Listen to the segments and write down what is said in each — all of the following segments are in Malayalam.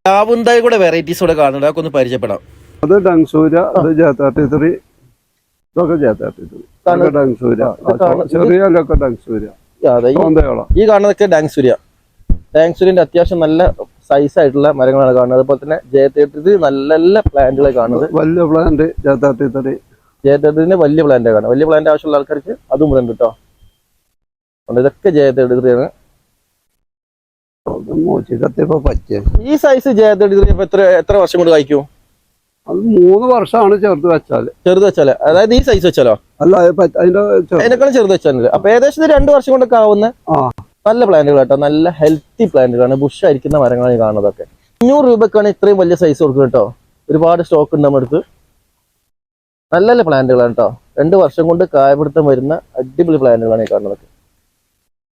പ്ലാവുണ്ടായി കൂടെ വെറൈറ്റീസ് കൂടെ കാണുന്നുണ്ട്, അതൊക്കെ ഒന്ന് പരിചയപ്പെടാം. അത് ഡങ്സൂര, അത് ജാത്താട്ടിത്രി, ഇതൊക്കെ ജാത്താട്ടിത്രി, ഡങ്സൂര, ചെറിയൊക്കെ ഡങ്സൂര. ഈ കാണുന്നതൊക്കെ ഡാങ്സൂര്യ. ഡാങ്സൂര്യന്റെ അത്യാവശ്യം നല്ല സൈസ് ആയിട്ടുള്ള മരങ്ങളാണ് കാണുന്നത്. അതുപോലെ തന്നെ ജയത്തേട്ടത്തിൽ നല്ല നല്ല പ്ലാന്റുകളെ കാണുന്നത്. വലിയ പ്ലാന്റ് ജാത്താട്ടിത്രി, ജയത്തേട്ടത്തിന്റെ വലിയ പ്ലാന്റ് കാണാം. വലിയ പ്ലാന്റ് ആവശ്യമുള്ള ആൾക്കാർക്ക് അതും ഇവിടെ ഉണ്ട് കേട്ടോ. ഇതൊക്കെ ജയത്തേട്ടത്തിയാണ്. ഈ സൈസ് ജയത്തേട്ടത്തിൽ എത്ര വർഷം കൊണ്ട് കായ്ക്കും? അത് 3 വർഷമാണ് ചെറുത് വെച്ചാല്. അതായത് ഈ സൈസ് വെച്ചാലോ? അല്ല, അതിനേക്കാളും ചെറുത് വെച്ചാൽ. അപ്പൊ ഏകദേശം 2 വർഷം കൊണ്ടൊക്കെ ആവുന്ന നല്ല പ്ലാന്റുകൾ കേട്ടോ. നല്ല ഹെൽത്തി പ്ലാന്റുകളാണ്, ബുഷായിരിക്കുന്ന മരങ്ങളാണ് കാണുന്നതൊക്കെ. 500 രൂപക്കാണ് ഇത്രയും വലിയ സൈസ് കൊടുക്കുന്നത് കേട്ടോ. ഒരുപാട് സ്റ്റോക്ക് ഉണ്ട് നമ്മുടെ അടുത്ത്. നല്ല നല്ല പ്ലാന്റുകളാണ് കേട്ടോ. 2 വർഷം കൊണ്ട് കായപിടുത്തം വരുന്ന അടിപൊളി പ്ലാന്റുകളാണ് ഈ കാണുന്നതൊക്കെ.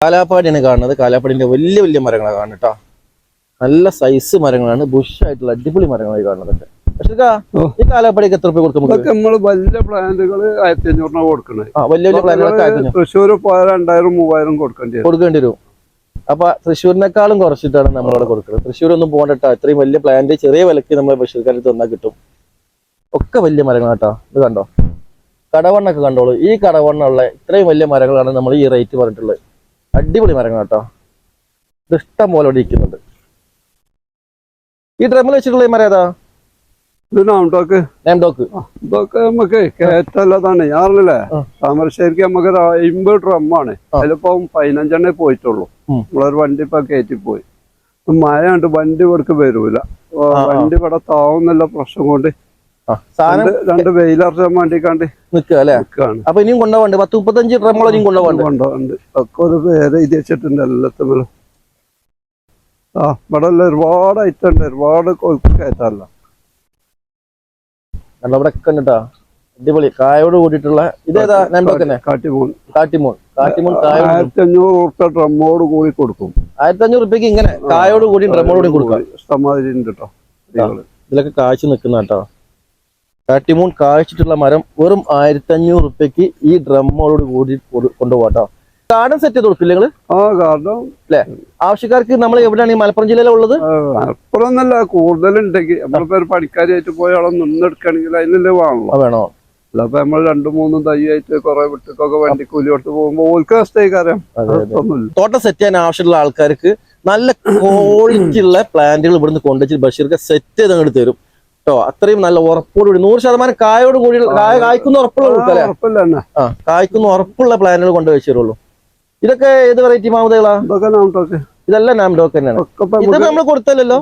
കാലാപ്പാടിയാണ് കാണുന്നത്. കാലാപ്പാടിന്റെ വലിയ വലിയ മരങ്ങളാണ് കാണുന്നത് കേട്ടോ. നല്ല സൈസ് മരങ്ങളാണ്, ബുഷായിട്ടുള്ള അടിപൊളി മരങ്ങളാണ് കാണുന്നതൊക്കെ. ഈ കാലാപ്പാടിക്ക് എത്ര രൂപ കൊടുക്കും? നമ്മള് വലിയ പ്ലാന്റുകള് 1500 കൊടുക്കണേ. വലിയ വലിയ പ്ലാന്റുകൾ തൃശ്ശൂർ 2000-3000 കൊടുക്കേണ്ടി വരും. അപ്പൊ തൃശ്ശൂരിനേക്കാളും കുറച്ചിട്ടാണ് നമ്മളവിടെ കൊടുക്കുന്നത്. തൃശ്ശൂർ ഒന്നും പോകണ്ടട്ടോ. ഇത്രയും വലിയ പ്ലാന്റ് ചെറിയ വിലക്ക് നമ്മൾ ബഷീർക്കാലത്ത് വന്നാൽ കിട്ടും. ഒക്കെ വലിയ മരങ്ങളാട്ടോ. ഇത് കണ്ടോ, കടവണ്ണൊക്കെ കണ്ടോളൂ. ഈ കടവണ്ണുള്ള ഇത്രയും വലിയ മരങ്ങളാണ് നമ്മൾ ഈ റേറ്റ് പറഞ്ഞിട്ടുള്ളത്. അടിപൊളി മരങ്ങളാട്ടോ. ഇത് ഇഷ്ടം പോലെ ഇവിടെ ഇരിക്കുന്നുണ്ട്. ഈ ഡ്രമ്മിൽ വെച്ചിട്ടുള്ള ഈ മരം ഏതാ? ഇതൊക്കെ നമുക്ക് കയറ്റല്ലതാണ്. ഞാനല്ലേ താമരശ്ശേരിക്ക് നമുക്ക് 50 ഡ്രമ്മാണ്. അതിലിപ്പം 15 പോയിട്ടുള്ളൂ. നമ്മളൊരു വണ്ടി ഇപ്പൊ കയറ്റിപ്പോയി. മഴയുണ്ട്, വണ്ടി ഇവിടേക്ക് വരൂല. വണ്ടി ഇവിടെ താവുന്നില്ല പ്രശ്നം കൊണ്ട് 2 വെയിലർച്ചാൻ വേണ്ടിക്കാണ്ട് നിൽക്കാണ്. അപ്പൊ ഇനിയും കൊണ്ടുപോകണ്ട് 10-35 ഡ്രമ്മോളം കൊണ്ടുപോകണ്ട്. ഒക്കെ ഒരു പേര് എഴുതി വെച്ചിട്ടുണ്ട് എല്ലാത്തിലും. ഇവിടെ ഒരുപാട് ഐറ്റം ഉണ്ട്, ഒരുപാട് കയറ്റല്ല. ഇവിടെ ഒക്കെ ഉണ്ട് കേട്ടോ. അടിപൊളി കായോട് കൂടിയിട്ടുള്ള ഇതേതാ? കാട്ടിമൂൺ. 1500 റുപ്യ ഡ്രമ്മോട് കൂടി കൊടുക്കും. 1500 രൂപയ്ക്ക് ഇങ്ങനെ കായോട് കൂടി ഡ്രമ്മോട് കൂടി കൊടുക്കാം. ഇഷ്ടമാതിരി ഉണ്ട് കേട്ടോ. ഇതിലൊക്കെ കാഴ്ച നിൽക്കുന്ന കേട്ടോ. കാട്ടിമൂൺ കാഴ്ചിട്ടുള്ള മരം വെറും 1500 രൂപയ്ക്ക് ഈ ഡ്രമ്മോട് കൂടി കൊണ്ടുപോകാട്ടോ. ഗാർഡൻ സെറ്റ് ചെയ്ത് കൊടുക്കില്ല നിങ്ങള്? ഗാർഡൻ അല്ലേ? ആവശ്യക്കാർക്ക് നമ്മൾ എവിടെയാണ് ഈ മലപ്പുറം ജില്ലയിലുള്ളത്? മലപ്പുറം എന്നല്ല, കൂടുതലുണ്ടെങ്കിൽ നമ്മളിപ്പോ ഒരു പണിക്കാരായിട്ട് പോയാളെ നിന്നെടുക്കുകയാണെങ്കിൽ അതിനല്ലേ വേണോ? അല്ലപ്പൊ നമ്മൾ 2-3 തൈയായിട്ട് കുറെ വിട്ടൊക്കെ വണ്ടി കൂലി കൊടുത്ത് പോകുമ്പോ ഓൽക്ക് നഷ്ടക്കാരം. തോട്ടം സെറ്റ് ചെയ്യാൻ ആവശ്യമുള്ള ആൾക്കാർക്ക് നല്ല ക്വാളിറ്റി ഉള്ള പ്ലാന്റുകൾ ഇവിടുന്ന് കൊണ്ടുവച്ച് ബഷീർക്ക് സെറ്റ് ചെയ്ത് അങ്ങോട്ട് തരും കേട്ടോ. അത്രയും നല്ല ഉറപ്പോടുകൂടി 100% കായോട് കൂടി കായ്ക്കുന്ന ഉറപ്പുള്ള കായ്ക്കുന്ന ഉറപ്പുള്ള പ്ലാന്റുകൾ കൊണ്ടുവച്ച് തരുള്ളൂ. ഇതൊക്കെ ഏത് വെറൈറ്റി മാവുതകളാ? ഇതെല്ലാം നാംഡോക്ക് തന്നെയാണ്. ഇത് നമ്മൾ കൊടുത്തല്ലോ.